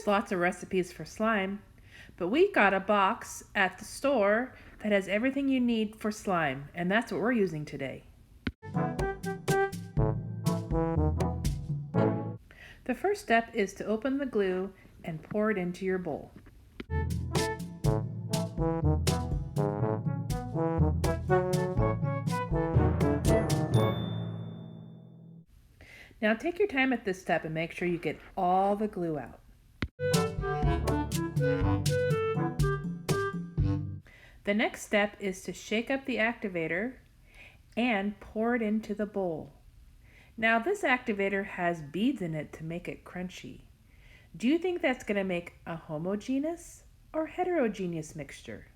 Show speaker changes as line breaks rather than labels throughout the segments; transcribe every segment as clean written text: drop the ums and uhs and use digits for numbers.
There's lots of recipes for slime, but we got a box at the store that has everything you need for slime, and that's what we're using today. The first step is to open the glue and pour it into your bowl. Now take your time at this step and make sure you get all the glue out. The next step is to shake up the activator and pour it into the bowl. Now this activator has beads in it to make it crunchy. Do you think that's going to make a homogeneous or heterogeneous mixture?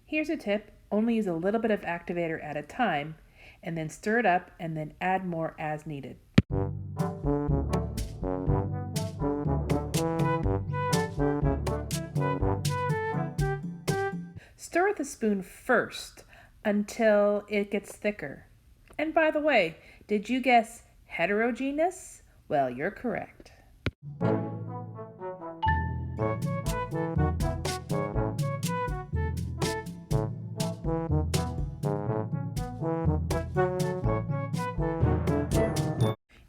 Here's a tip, only use a little bit of activator at a time, and then stir it up and then add more as needed. Stir with a spoon first until it gets thicker. And by the way, did you guess heterogeneous? Well, you're correct.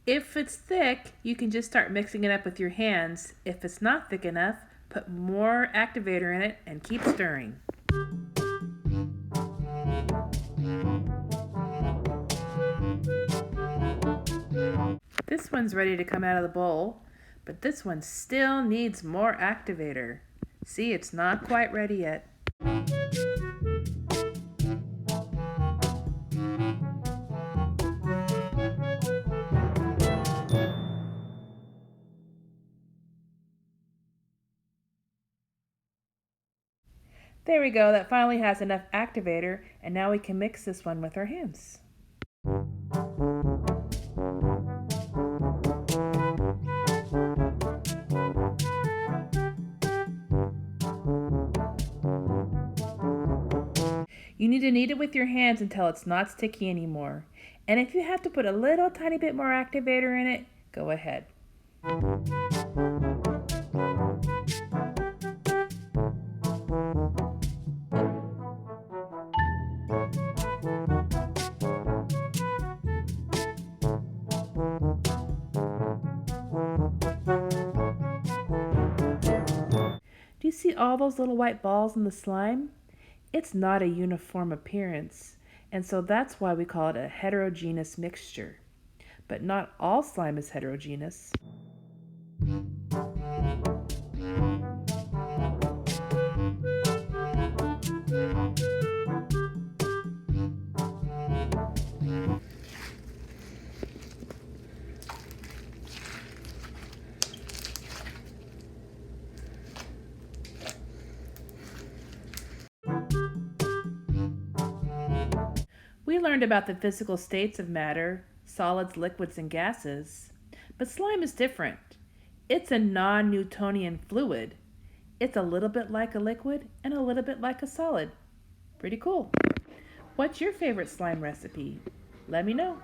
If it's thick, you can just start mixing it up with your hands. If it's not thick enough, put more activator in it and keep stirring. This one's ready to come out of the bowl, but this one still needs more activator. See, it's not quite ready yet. There we go, that finally has enough activator, and now we can mix this one with our hands. You need to knead it with your hands until it's not sticky anymore. And if you have to put a little tiny bit more activator in it, go ahead. Do you see all those little white balls in the slime? It's not a uniform appearance, and so that's why we call it a heterogeneous mixture. But not all slime is heterogeneous. We learned about the physical states of matter, solids, liquids, and gases. But slime is different. It's a non-Newtonian fluid. It's a little bit like a liquid and a little bit like a solid. Pretty cool. What's your favorite slime recipe? Let me know.